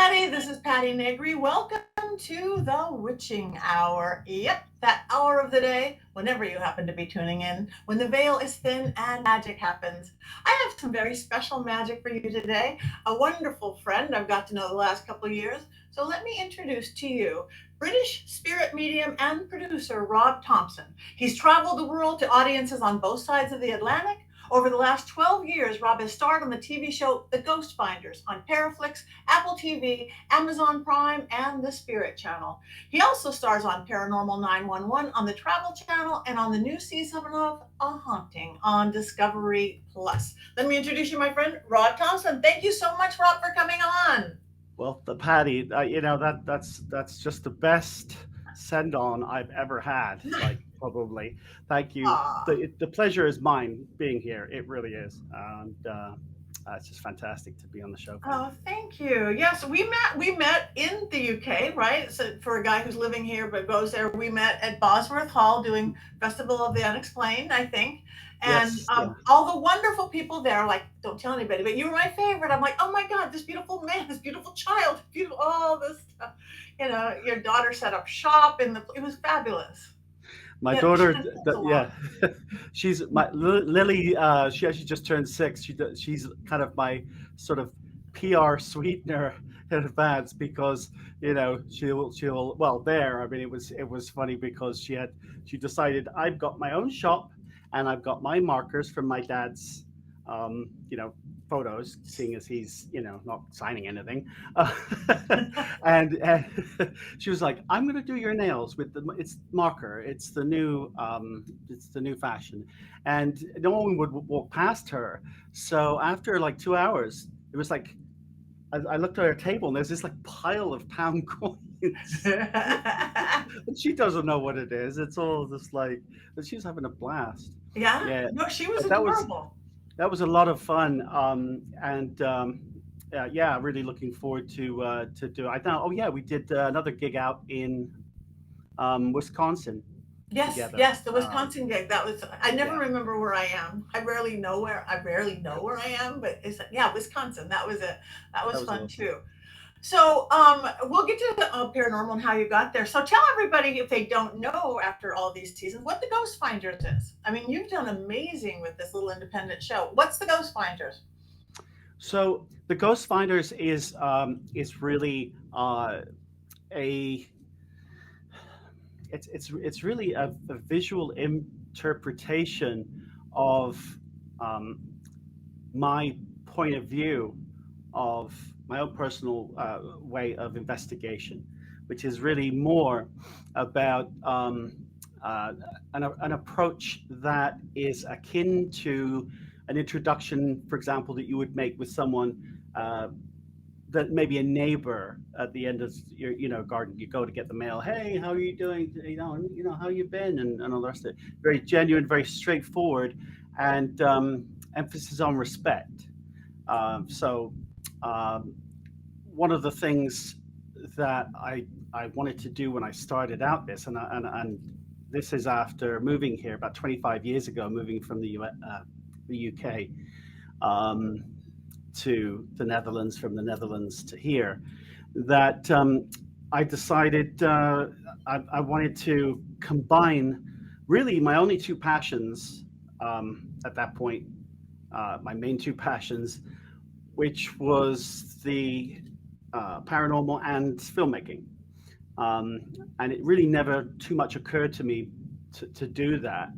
everybody. This is Patti Negri. Welcome to the Witching Hour. Yep, that hour of the day, whenever you happen to be tuning in, when the veil is thin and magic happens. I have some very special magic for you today. A wonderful friend I've got to know the last couple of years. So let me introduce to you British spirit medium and producer Rob Thompson. He's traveled the world to audiences on both sides of the Atlantic. Over the last 12 years, Rob has starred on the TV show The Ghost Finders on Paraflix, Apple TV, Amazon Prime, and the Spirit Channel. He also stars on Paranormal 911 on the Travel Channel and on the new season of A Haunting on Discovery Plus. Let me introduce you, my friend, Rob Thompson. Thank you so much, Rob, for coming on. Well, the Patty, that's just the best send on I've ever had. Like probably. Thank you. Aw. The pleasure is mine being here. It really is, and it's just fantastic to be on the show. Oh, thank you. Yes, we met in the UK, right? So for a guy who's living here but goes there, we met at Bosworth Hall doing Festival of the Unexplained, I think. And Yes, yeah. all the wonderful people there, like, don't tell anybody, but you were my favorite. I'm like, oh my God, this beautiful man, this beautiful child, beautiful, all this stuff. Your daughter set up shop it was fabulous. My Yeah, she daughter, meant a lot. yeah, she's my Lily. She actually just turned 6. She's kind of my sort of PR sweetener in advance because she'll well there. I mean, it was funny because she decided I've got my own shop and I've got my markers from my dad's um, you know photos, seeing as he's not signing anything. Uh, and she was like, I'm going to do your nails with it's marker. It's the new fashion. And no one would walk past her. So after like 2 hours, it was like, I looked at her table and there's this like pile of pound coins. And she doesn't know what it is. It's all just like, but she's having a blast. Yeah, Yeah. no, she was But adorable. that was a lot of fun. And yeah, really looking forward to do. I thought, oh yeah, we did another gig out in Wisconsin Yes, together. yes, the Wisconsin gig. That was. I never Yeah, remember where I am. I rarely know where I am, but it's yeah, Wisconsin. That was it. That that was was fun awesome. too. So, we'll get to paranormal and how you got there. So, tell everybody if they don't know after all these seasons what the Ghost Finders is. I mean, you've done amazing with this little independent show. What's the Ghost Finders? So the Ghost Finders is really a it's really a visual interpretation of um, my point of view of my own personal way of investigation, which is really more about an approach that is akin to an introduction, for example, that you would make with someone uh, that maybe a neighbor at the end of your garden. You go to get the mail. Hey, how are you doing? How you been, and all the rest of it. Very genuine, very straightforward, and emphasis on respect. So um, one of the things that I wanted to do when I started out this, and this is after moving here about 25 years ago, moving from the UK um, to the Netherlands, from the Netherlands to here, that I decided I wanted to combine really my only two passions at that point, my main two passions, which was the paranormal and filmmaking. Um, and it really never too much occurred to me to do that.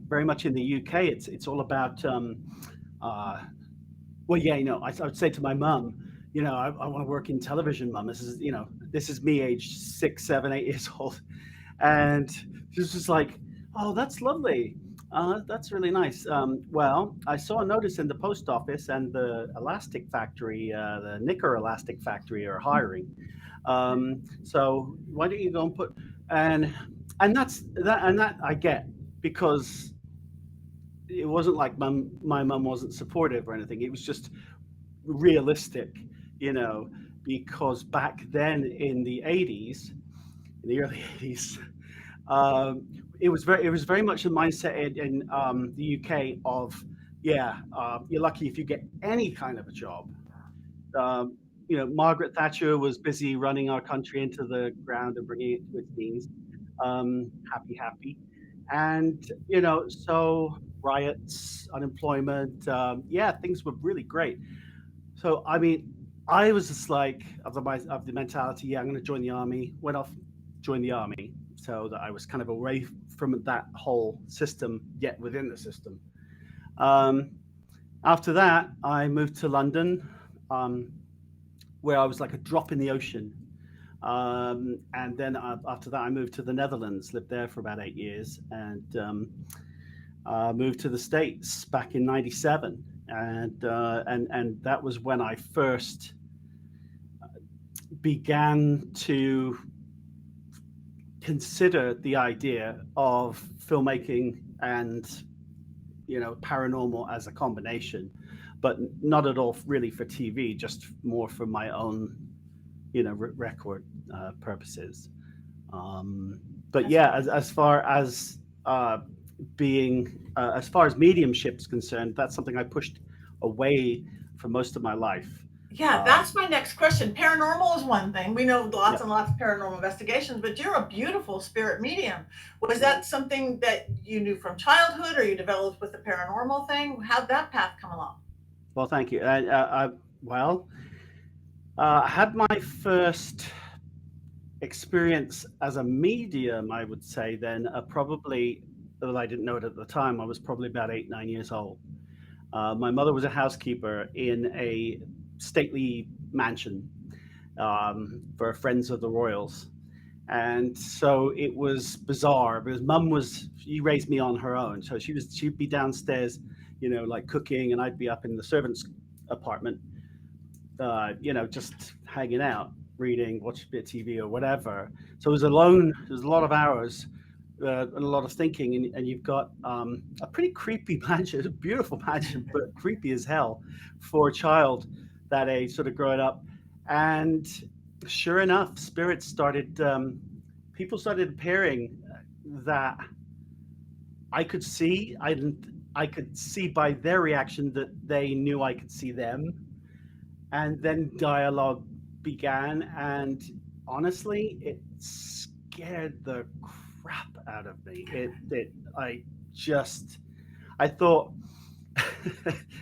Very much in the UK, it's all about. Uh, well, yeah, I would say to my mum, I want to work in television, mum. This is me, age 6, 7, 8 years old, and she was just like, "Oh, that's lovely. That's really nice. Well, I saw a notice in the post office and the elastic factory, the knicker elastic factory, are hiring. So why don't you go and put and and that I get because it wasn't like my mum wasn't supportive or anything. It was just realistic, you know, because back then in the 80s, in the early 80s, um, it was very much the mindset in the UK of yeah, you're lucky if you get any kind of a job. Margaret Thatcher was busy running our country into the ground and bringing it to its knees. Happy, happy. And, so riots, unemployment, yeah, things were really great. So, I mean, I was just like of the mentality, yeah, I'm going to join the army. Went off, joined the army, so that I was kind of away from that whole system, yet within the system. Um, After that, I moved to London, um, where I was like a drop in the ocean. And then after that, I moved to the Netherlands, lived there for about 8 years, and moved to the States back in '97. And that was when I first began to consider the idea of filmmaking and paranormal as a combination, but not at all really for TV, just more for my own record purposes. Um, but That's yeah, great. as far as being as far as mediumship is concerned, that's something I pushed away for most of my life. Yeah, Um, that's my next question. Paranormal is one thing. We know yeah, lots and lots of paranormal investigations, but you're a beautiful spirit medium. Was right. that something that you knew from childhood or you developed with the paranormal thing? How'd that path come along? Well, thank you. Well, I had my first experience as a medium, I would say, then probably, well, I didn't know it at the time. I was probably about 8, 9 years old. My mother was a housekeeper in a stately mansion for friends of the royals. And so it was bizarre because mum was, she raised me on her own. So she'd be downstairs, like cooking, and I'd be up in the servants' apartment, just hanging out, reading, watching a bit of TV or whatever. So it was alone. There's a lot of hours and a lot of thinking, and you've got a pretty creepy mansion, a beautiful mansion, but creepy as hell for a child that age, sort of growing up. And sure enough, spirits started, people started appearing that I could see. I could see by their reaction that they knew I could see them, and then dialogue began, and honestly it scared the crap out of me. I thought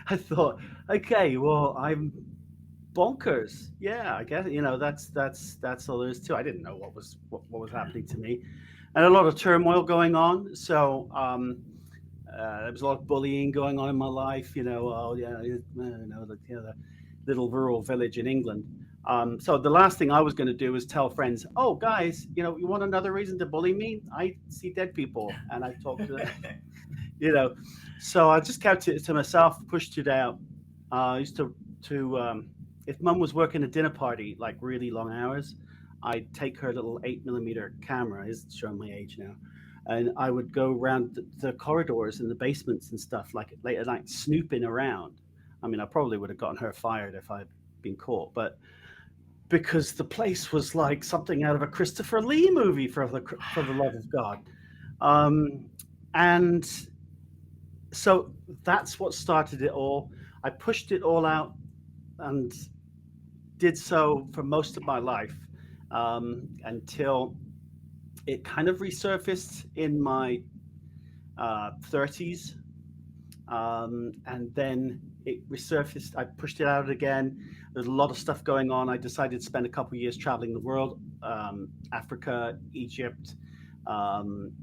I thought, okay, well, I'm bonkers. Yeah, I guess that's all there is to it. I didn't know what was happening to me, and a lot of turmoil going on. So there was a lot of bullying going on in my life. Oh yeah, the little rural village in England. So the last thing I was going to do was tell friends, "Oh, guys, you want another reason to bully me? I see dead people, and I talk to them." you know. So I just kept it to myself, pushed it out. I used to if Mum was working a dinner party like really long hours, I'd take her little 8 millimeter camera. Is showing my age now. And I would go around the corridors and the basements and stuff like late at night, snooping around. I mean, I probably would have gotten her fired if I'd been caught, but because the place was like something out of a Christopher Lee movie, for the love of God. Um, and so that's what started it all. I pushed it all out and did so for most of my life, until it kind of resurfaced in my 30s, and then it resurfaced. I pushed it out again. There's a lot of stuff going on. I decided to spend a couple of years traveling the world, Africa, Egypt,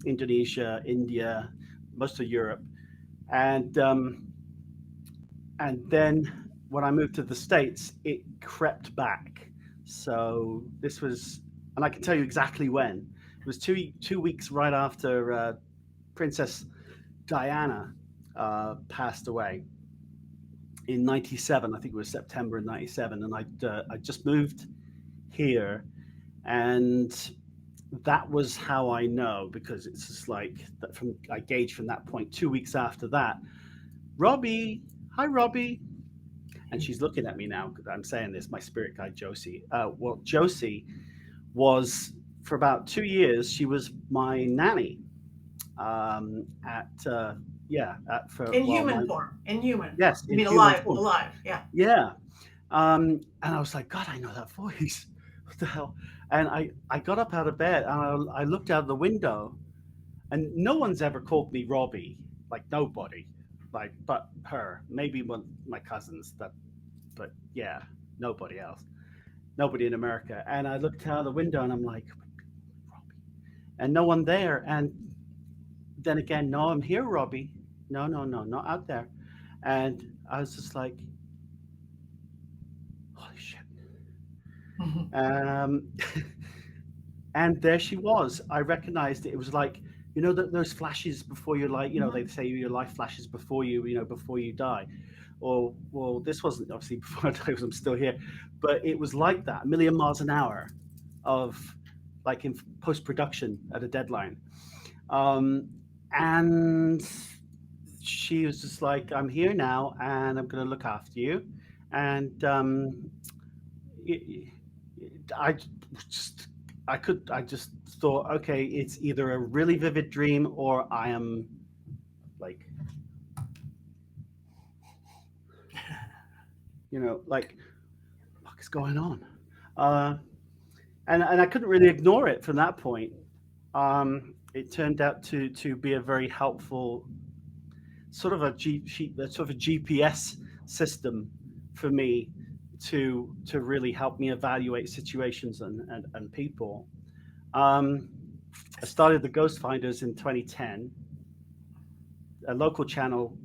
Indonesia, India, most of Europe, and then when I moved to the States, it crept back. So this was, and I can tell you exactly when. It was 2 weeks right after Princess Diana passed away in '97. I think it was September in '97, and I just moved here, and that was how I know, because it's just like that from I gauge from that point. 2 weeks after that, Robbie, hi Robbie, and she's looking at me now because I'm saying this. My spirit guide Josie. Well, Josie was for about 2 years. She was my nanny at yeah, at for In well human my form. In human form. yes, You in mean human alive? form. Alive. Yeah. Yeah. And I was like, God, I know that voice. What the hell? And I got up out of bed and I looked out the window, and no one's ever called me Robbie, like nobody, like but her, maybe one my cousins that, but yeah, nobody else, nobody in America. And I looked out the window and I'm like, Robbie, and no one there. And then again, no, I'm here, Robbie. No, no, no, not out there. And I was just like, holy shit. Um, and there she was. I recognized it. It was like, those flashes before your life. They say your life flashes before before you die. Or, well, this wasn't obviously before I died because I'm still here, but it was like that, a million miles an hour of like in post production at a deadline. Um, and she was just like, I'm here now and I'm going to look after you. And it, I just I just thought, okay, it's either a really vivid dream or I am like, like, what is going on? Uh, and I couldn't really ignore it from that point. It turned out to be a very helpful sort of sort of a GPS system for me to really help me evaluate situations and people. Um, I started the Ghost Finders in 2010. A local channel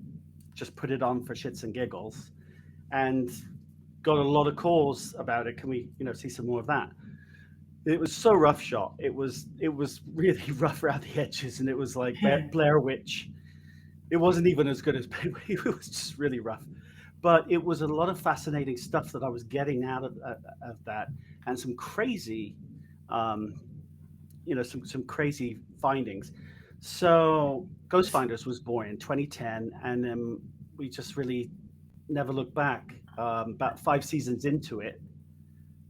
just put it on for shits and giggles, and got a lot of calls about it. Can we, see some more of that? It was so rough shot. It was really rough around the edges, and it was like Blair Witch. It wasn't even as good as it was just really rough, but it was a lot of fascinating stuff that I was getting out of that, and some crazy, um, some crazy findings. So Ghost Finders was born in 2010, and then we just really never looked back. About 5 seasons into it,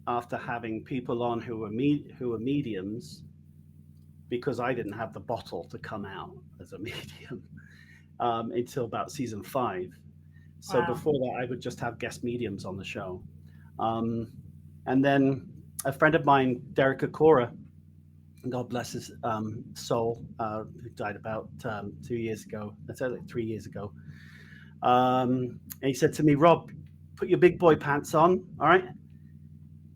after having people on who were mediums, because I didn't have the bottle to come out as a medium until about season 5. So Wow. before that, I would just have guest mediums on the show. Um, and then a friend of mine, Derek Akora, God bless his soul, who died about 2 years ago. That's like 3 years ago. And he said to me, Rob, put your big boy pants on, all right,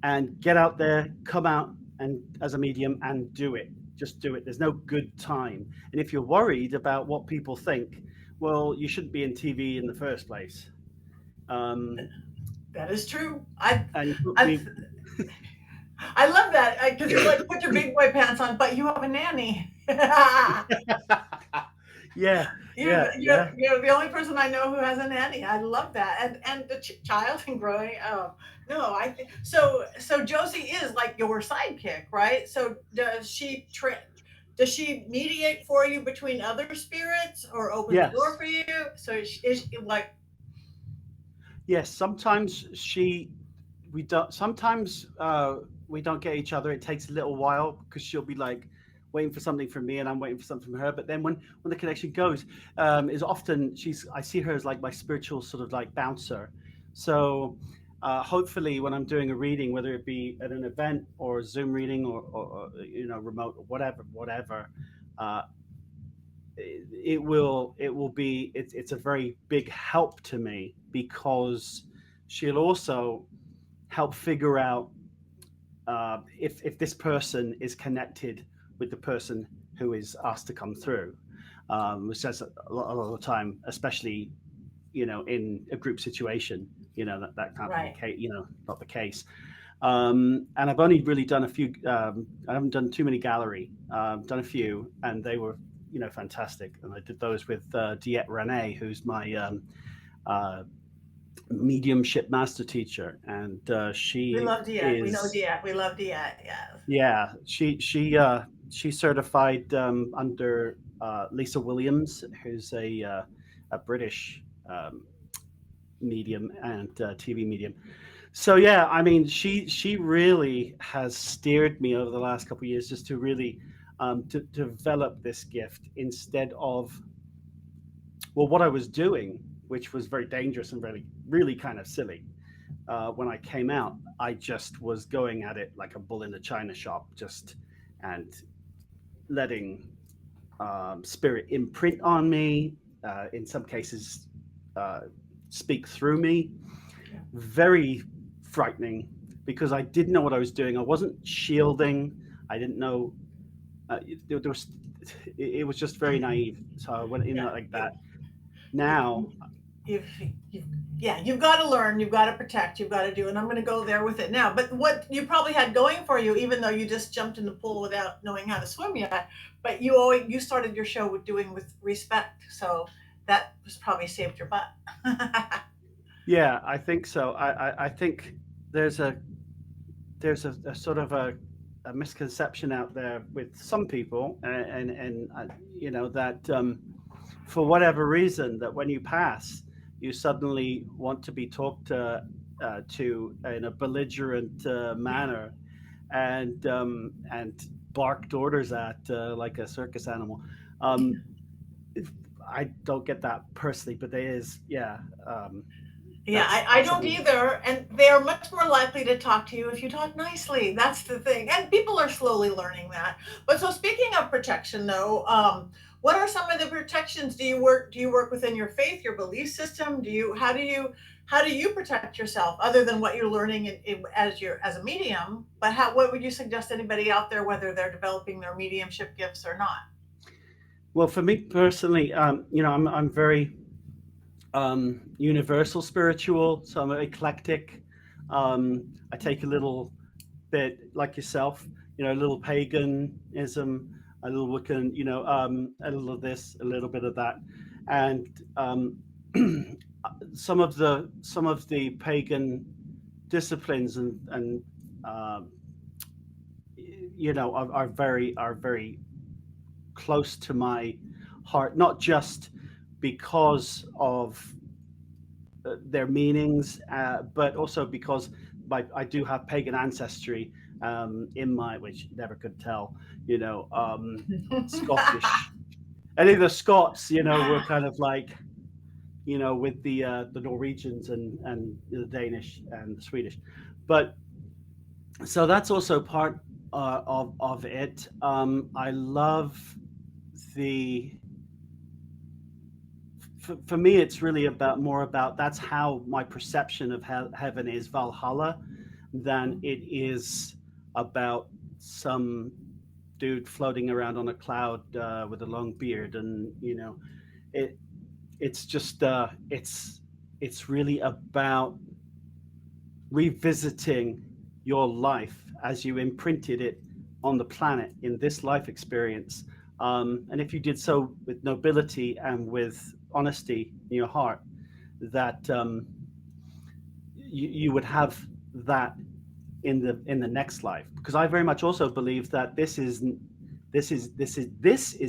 and get out there, come out and as a medium and do it. Just do it. There's no good time. And if you're worried about what people think, well, you shouldn't be in TV in the first place. Um, That is true. I and he put I me, I love that because you're like, put your big boy pants on, but you have a nanny. yeah, you're, yeah, you're, yeah, you're the only person I know who has a nanny. I love that, and the child and growing. No, I think so. So Josie is like your sidekick, right? So does she mediate for you between other spirits or open the door yes, for you? So is she like, yes. Sometimes we don't. Sometimes we don't get each other. It takes a little while because she'll be like waiting for something from me, and I'm waiting for something from her. But then when the connection goes, is often I see her as like my spiritual sort of like bouncer. So hopefully, when I'm doing a reading, whether it be at an event or a Zoom reading or remote or whatever, uh, it will be it's a very big help to me because she'll also help figure out if this person is connected with the person who is asked to come through, which says a lot of the time, especially in a group situation, that can't be the right? case, not the case. And I've only really done a few. I haven't done too many gallery. Done a few, and they were fantastic. And I did those with Diet Rene, who's my uh, mediumship master teacher, and We she love Diet. We know is Diet. We love Diet. Yes. yeah, she certified under Lisa Williams, who's a British medium and TV medium. So yeah, I mean, she really has steered me over the last couple of years just to really to develop this gift instead of what I was doing, which was very dangerous and really really kind of silly. when I came out, I just was going at it like a bull in a china shop, just and letting spirit imprint on me. In some cases, uh, speak through me. Yeah. Very frightening because I didn't know what I was doing. I wasn't shielding. I didn't know. There was. It was just very naive. So I went in Yeah. like You, that. you, Now, you've, you've, yeah, you've got to learn, you've got to protect, you've got to do, and I'm going to go there with it now. But what you probably had going for you, even though you just jumped in the pool without knowing how to swim yet, but you started your show with doing with respect, so that was probably saved your butt. yeah, I think so. I think there's a there's a sort of a misconception out there with some people, and you know that for whatever reason that when you pass, you suddenly want to be talked to in a belligerent manner, and barked orders at like a circus animal. Um, I don't get that personally, but there is, yeah, Yeah, I that's don't something. either. And they are much more likely to talk to you if you talk nicely. That's the thing. And people are slowly learning that. But so speaking of protection though, what are some of the protections do you work within your faith, your belief system? How do you protect yourself other than what you're learning as a medium? But what would you suggest anybody out there whether they're developing their mediumship gifts or not? Well, for me personally, you know, I'm very universal spiritual, so I'm eclectic. I take a little bit like yourself, you know, a little paganism, a little Wiccan, you know, a little of this, a little bit of that, and some of the pagan disciplines and um, you know are very close to my heart, not just because of their meanings, but also because I do have pagan ancestry in my, which you never could tell, you know, Scottish. Any of the Scots, you know, were kind of like, you know, with the Norwegians and the Danish and the Swedish, but so that's also part of it. I love the for me, it's really about more about that's how my perception of heaven is Valhalla than it is about some dude floating around on a cloud with a long beard, and you know, it it's just it's really about revisiting your life as you imprinted it on the planet in this life experience. And if you did so with nobility and with honesty in your heart, that you would have that in the next life. Because I very much also believe that this is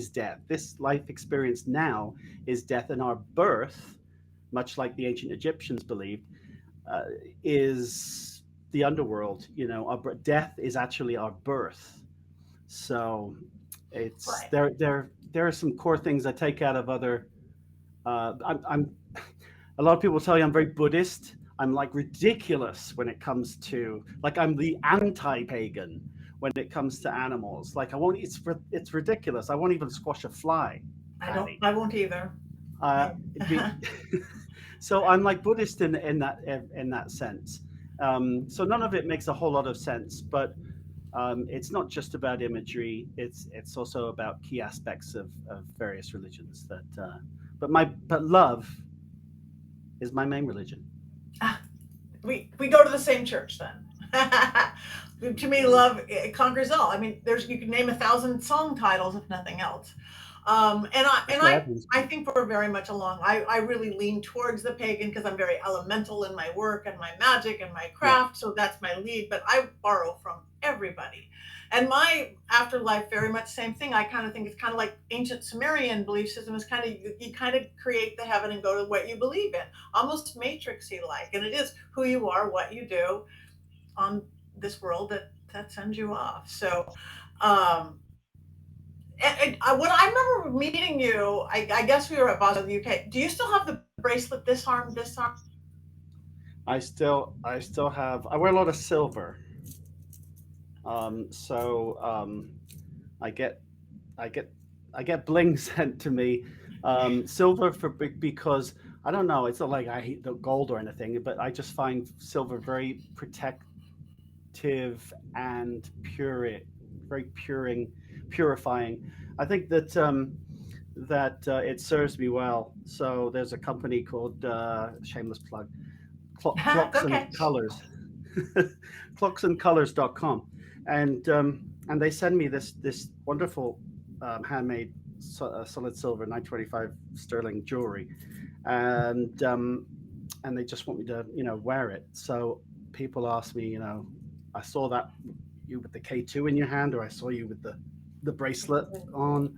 death. This life experience now is death, and our birth, much like the ancient Egyptians believed, uh, is the underworld. You know, death is actually our birth. So it's Right. there are some core things I take out of other. I'm a lot of people tell you I'm very Buddhist. I'm like ridiculous when it comes to like I'm the anti-pagan when it comes to animals. Like I won't. It's ridiculous. I won't even squash a fly, Patty. I won't either. Uh, I, be, so I'm like Buddhist in that sense. So none of it makes a whole lot of sense, but it's not just about imagery. It's also about key aspects of various religions. But love is my main religion. we go to the same church then. To me, love it conquers all. I mean, there's you can name 1,000 song titles if nothing else. That's what happens. I think we're very much along. I really lean towards the pagan because I'm very elemental in my work and my magic and my Yeah. craft, so that's my lead. But I borrow from everybody. And my afterlife, very much same thing. I kind of think it's kind of like ancient Sumerian belief system. Is kind of you kind of create the heaven and go to what you believe in, almost matrixy like. And it is who you are, what you do on this world that sends you off. So, um, when I remember meeting you, I guess we were at Basel, the UK. Do you still have the bracelet? This arm, this arm. I still have. I wear a lot of silver. So I get I get I get bling sent to me. Silver because I don't know. It's not like I hate the gold or anything, but I just find silver very protective and very purifying. I think that it serves me well. So there's a company called shameless plug, Clocks and Okay. Colors, clocksandcolors.com, and they send me this wonderful handmade solid silver 925 sterling jewelry, and and they just want me to wear it. So people ask me, I saw that you with the K2 in your hand, or I saw you with the bracelet on.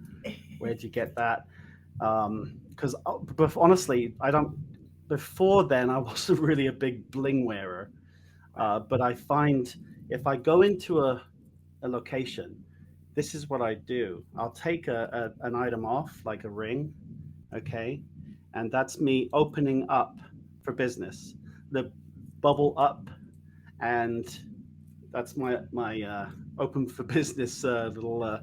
Where'd you get that? Because honestly, I don't. Before then, I wasn't really a big bling wearer, Right. but I find if I go into a location, this is what I do. I'll take an item off, like a ring, okay, and that's me opening up for business. The bubble up, and that's my open for business little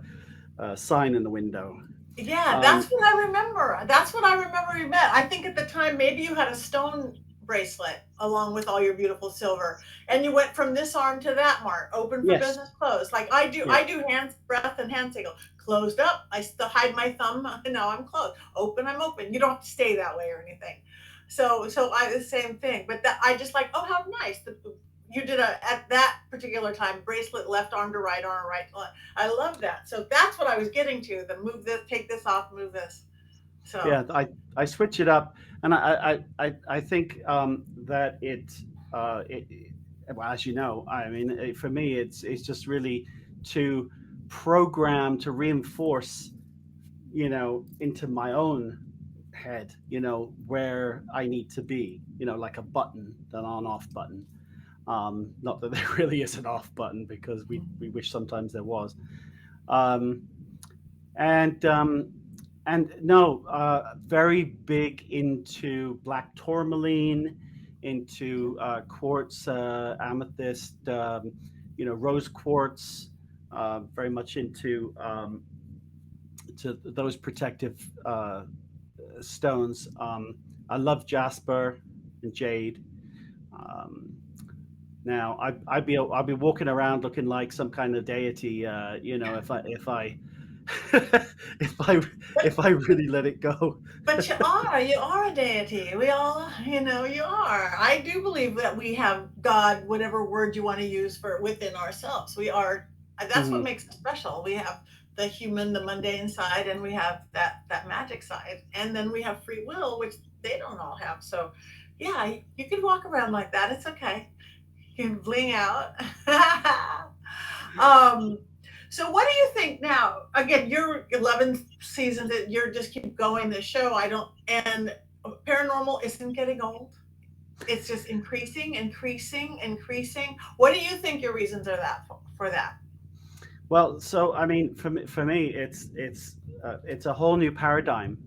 sign in the window. Yeah, Um, that's what I remember. That's what I remember we met. I think at the time maybe you had a stone bracelet along with all your beautiful silver, and you went from this arm to that mark, open for yes, business, closed. Like I do, yeah, I do hands, breath, and hand signal. Closed up, I still hide my thumb. Now I'm closed. Open, I'm open. You don't have to stay that way or anything. So I the same thing. But that I just like, oh, how nice. You did a at that particular time bracelet left arm to right arm, right to left. I love that. So that's what I was getting to. The move this, take this off, move this. So yeah. I switch it up, and I think that it well, as you know, I mean, for me, it's just really to program to reinforce, into my own head, where I need to be, like a button, an on-off button. Not that there really is an off button because we wish sometimes there was. Um, and no, very big into black tourmaline, into quartz, amethyst, rose quartz. Very much into to those protective stones. I love jasper and jade. Um, Now, I'd be walking around looking like some kind of deity, if I if I but if I really let it go. but you are a deity. We all, you are. I do believe that we have God, whatever word you want to use for within ourselves. We are. That's what Mhm. makes us special. We have the human, the mundane side, and we have that magic side, and then we have free will, which they don't all have. So, yeah, you can walk around like that. It's okay. You can bling out. um, so what do you think now? Again, you're 11 seasons that you're just keep going this show. I don't and paranormal isn't getting old. It's just increasing, increasing, increasing. What do you think your reasons are that for that? Well, so I mean, for me, it's a whole new paradigm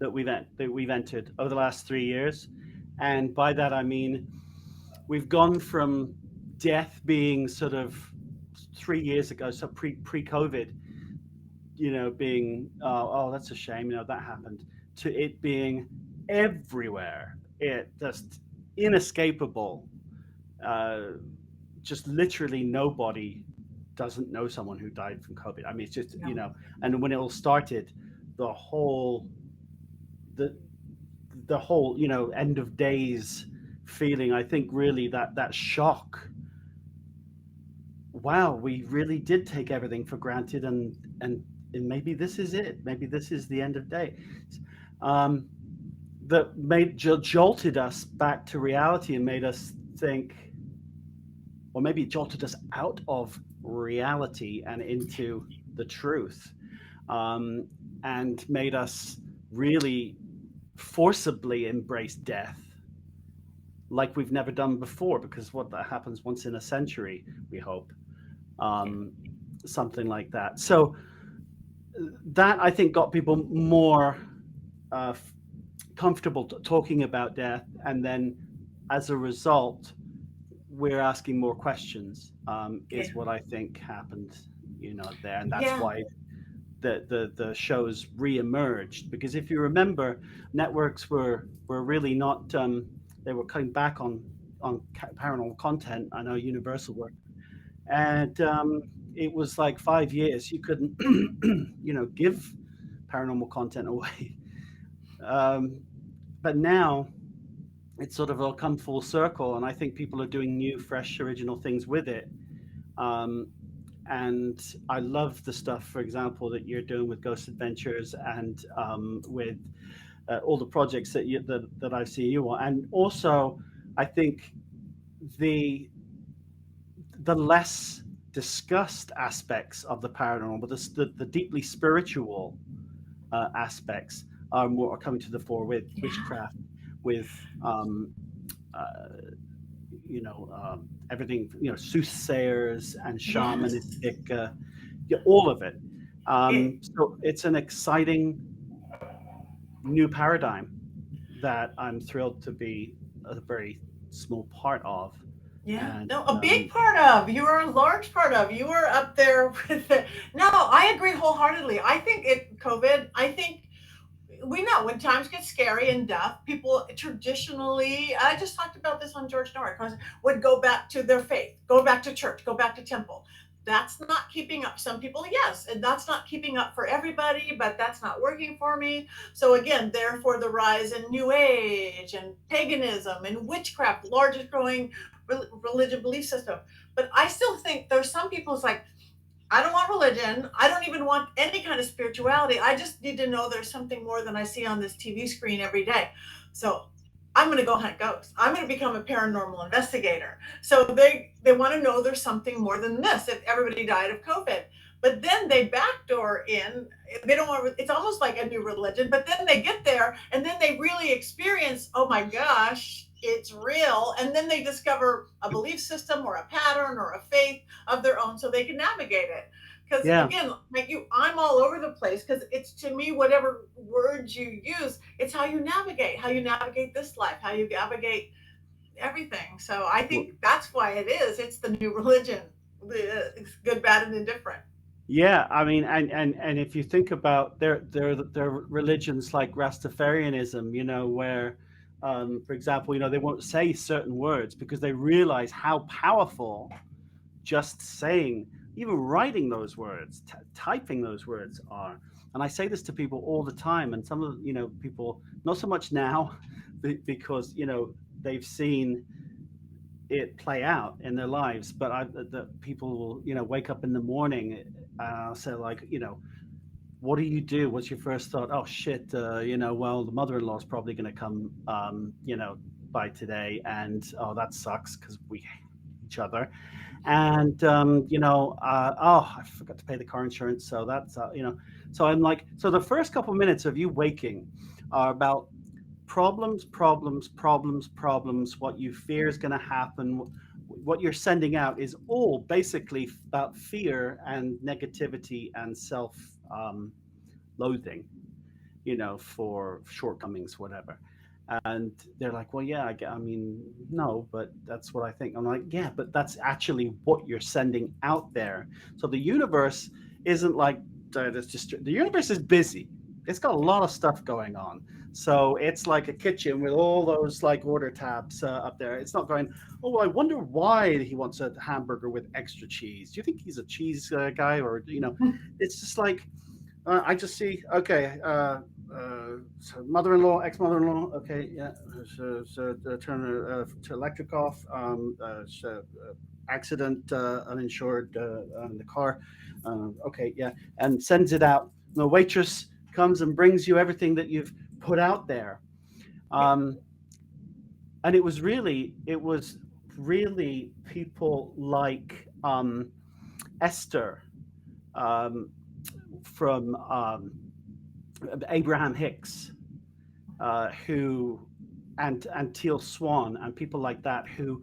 that we've entered over the last 3 years, and by that I mean we've gone from death being sort of 3 years ago, so pre COVID, being oh, that's a shame, that happened, to it being everywhere. It just inescapable. Uh, just literally nobody doesn't know someone who died from COVID. I mean, it's just No. and when it all started, the whole the the whole end of days feeling. I think really that shock. Wow, we really did take everything for granted, and maybe this is it. Maybe this is the end of day. Um, that jolted us back to reality and made us think, or maybe it jolted us out of reality and into the truth, um, and made us really forcibly embrace death like we've never done before, because what that happens once in a century, we hope, um, something like that. So that, I think, got people more uh, comfortable talking about death, and then as a result, we're asking more questions, Yeah. is what I think happened, there. And that's Yeah. why the shows re-emerged, because if you remember, networks were really not, they were cutting back on paranormal content. I know Universal were, and it was like 5 years you couldn't give paranormal content away. um, but now it's sort of all come full circle, and I think people are doing new, fresh, original things with it. um, and I love the stuff, for example, that you're doing with Ghost Adventures, and with all the projects that I've seen you on. And also, I think the the less discussed aspects of the paranormal, but the deeply spiritual aspects are coming to the fore, with Yeah. witchcraft, with uh, everything, soothsayers and Yes. shamanistic, yeah, all of it. It, So it's an exciting new paradigm that I'm thrilled to be a very small part of. yeah. And No, a big part of. You are a large part of. You were up there with it. No, I agree wholeheartedly. I think COVID, I think we know when times get scary and death, people traditionally, I just talked about this on George Norris, would go back to their faith, go back to church, go back to temple. That's not keeping up. Some people, yes, and that's not keeping up for everybody, but that's not working for me. So again, therefore the rise in New Age and paganism and witchcraft, largest growing religion belief system. But I still think there's some people's like, I don't want religion. I don't even want any kind of spirituality. I just need to know there's something more than I see on this TV screen every day. So I'm going to go hunt ghosts. I'm going to become a paranormal investigator. So they want to know there's something more than this. If everybody died of COVID, but then they backdoor in. They don't want. It's almost like a new religion. But then they get there, and then they really experience. Oh my gosh, it's real. And then they discover a belief system or a pattern or a faith of their own, so they can navigate it. Because yeah, again, like you, I'm all over the place, because it's, to me, whatever words you use, it's how you navigate this life, how you navigate everything. So I well, think that's why it is. It's the new religion. It's good, bad, and indifferent. yeah. I mean, and if you think about their religions like Rastafarianism, where, for example, they won't say certain words because they realize how powerful just saying, even writing those words, typing those words are. And I say this to people all the time, and some of people, not so much now, because they've seen it play out in their lives. But the people will wake up in the morning, say like, what do you do? What's your first thought? Oh shit, well, the mother-in-law is probably going to come, by today, and oh, that sucks because we hate each other. And oh, I forgot to pay the car insurance, so that's so I'm like, so the first couple minutes of you waking are about problems, problems, problems, problems, what you fear is going to happen. What you're sending out is all basically about fear and negativity and self, loathing, for shortcomings, whatever. And they're like, well, yeah, I mean, no, but that's what I think. I'm like, yeah, but that's actually what you're sending out there. So the universe isn't like, it's just, the universe is busy. It's got a lot of stuff going on. So it's like a kitchen with all those like order tabs up there. It's not going, oh, well, I wonder why he wants a hamburger with extra cheese. Do you think he's a cheese guy? Or, it's just like, I just see, okay, so mother-in-law, ex-mother-in-law, okay, yeah, so turn to electric off, so, accident, uninsured, in the car, okay, yeah, and sends it out. The waitress comes and brings you everything that you've put out there. Yeah. Um, and it was really people like, Esther, um, from, Abraham Hicks, who and Teal Swan and people like that, who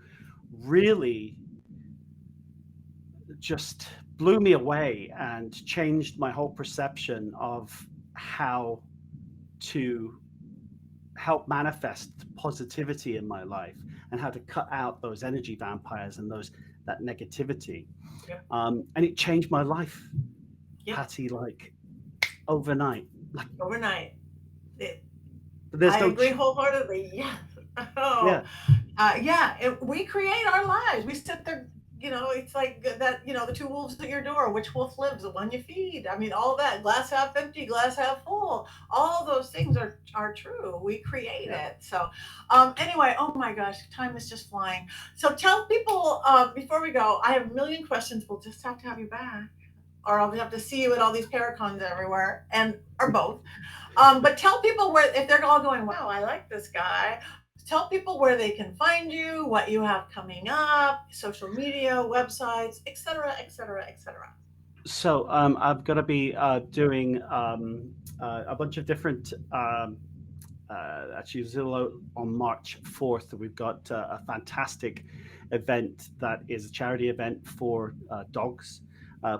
really just blew me away and changed my whole perception of how to help manifest positivity in my life. and how to cut out those energy vampires and that negativity. Yep. And it changed my life, Yep. Patti, like overnight. Like Overnight. It, but there's I no agree wholeheartedly. Yeah. yeah. Oh, we create our lives. We sit there, it's like that, the two wolves at your door. Which wolf lives? The one you feed. I mean, all that glass half empty, glass half full. All those things are true. We create Yeah. it. So, anyway, oh my gosh, time is just flying. So tell people before we go, I have a million questions. We'll just have to have you back, or I'll have to see you at all these paracons everywhere, and or both. But tell people where, if they're all going, wow, I like this guy. Tell people where they can find you, what you have coming up, social media, websites, etc., etc., etc. So I've got to be doing a bunch of different. Actually, Zillow on March 4th, we've got a fantastic event that is a charity event for dogs.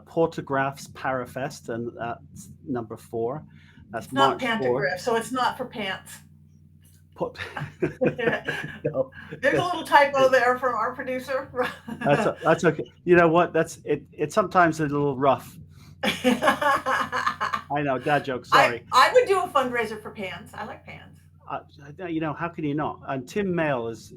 Portographs Parafest, and that's number 4. That's It's not March 4th. pantograph, so it's not for pants. Port- no, There's a little typo there from our producer. that's okay. You know what? That's it. It's sometimes a little rough. I know, dad joke. Sorry. I would do a fundraiser for pants. I like pants. Uh, how can you not? And Tim Mail is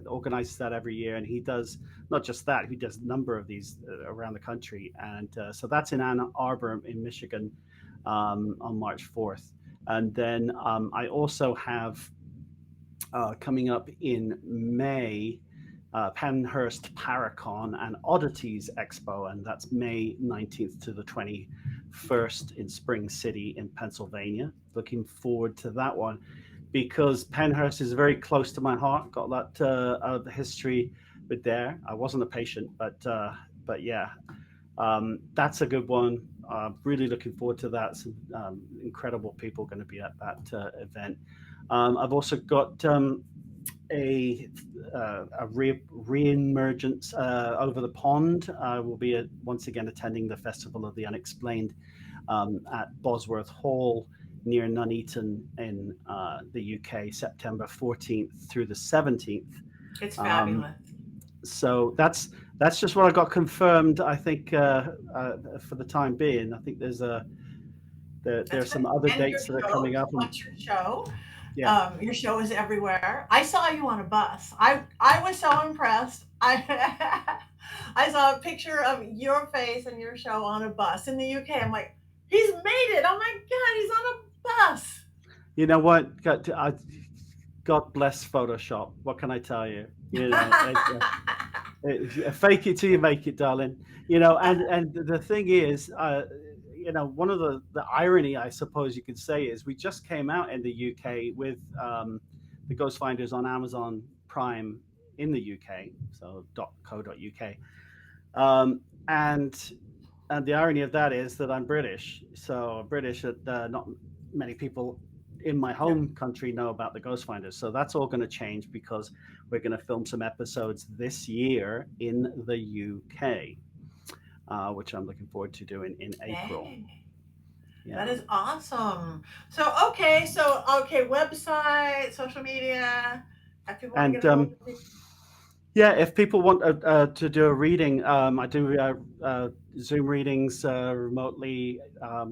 organizes that every year, and he does not just that; he does a number of these around the country. And so that's in Ann Arbor, in Michigan, on March 4th. And then I also have coming up in May, Penhurst Paracon and Oddities Expo, and that's May 19th to the 21st in Spring City in Pennsylvania. Looking forward to that one because Penhurst is very close to my heart. Got that history with there. I wasn't a patient, but yeah, that's a good one. Really looking forward to that. Some incredible people going to be at that event. I've also got a re-emergence over the pond. I will be once again attending the Festival of the Unexplained at Bosworth Hall near Nuneaton in the UK, September 14th through the 17th. It's fabulous. So that's just what I got confirmed. I think for the time being, I think there's some other And dates that are coming up. Watch your show. Yeah. Your show is everywhere. I saw you on a bus. I was so impressed. I saw a picture of your face and your show on a bus in the UK. I'm like, he's made it. Oh my God, he's on a bus. You know what? God bless Photoshop. What can I tell you? You know, fake it till you make it, darling. You know, and the thing is, one of the irony, I suppose you could say, is we just came out in the UK with the Ghost Finders on Amazon Prime in the UK, so .co.uk, and the irony of that is that I'm British, so British that not many people in my home country know about the Ghost Finders. So that's all going to change because we're going to film some episodes this year in the UK, which I'm looking forward to doing in April. Yeah. That is awesome. So website, social media. And if people want to do a reading, I do Zoom readings remotely.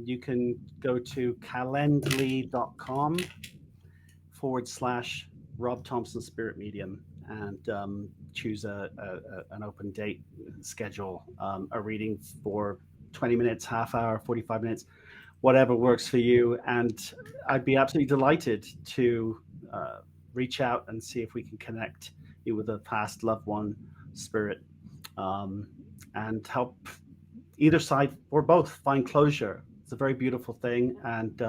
You can go to calendly.com /Rob Thompson Spirit Medium and choose an open date, schedule a reading for 20 minutes, half hour, 45 minutes, whatever works for you. And I'd be absolutely delighted to reach out and see if we can connect you with a past loved one spirit, and help either side or both find closure. It's a very beautiful thing. And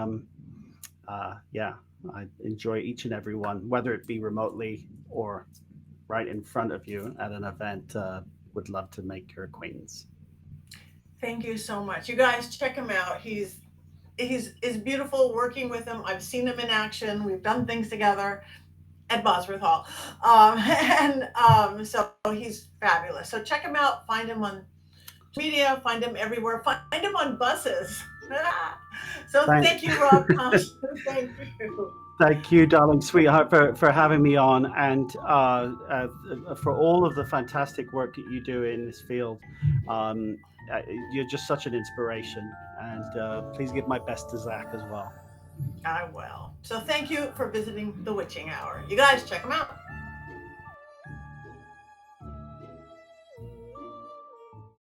I enjoy each and every one, whether it be remotely or right in front of you at an event. Would love to make your acquaintance. Thank you so much. You guys check him out. He's beautiful working with him. I've seen him in action. We've done things together at Bosworth Hall. So he's fabulous. So check him out. Find him on media. Find him everywhere. Find him on buses. So thank you, Rob Thompson. Thank you. Thank you, darling sweetheart, for having me on, and for all of the fantastic work that you do in this field. You're just such an inspiration, and please give my best to Zach as well. I will. So thank you for visiting the Witching Hour. You guys check them out.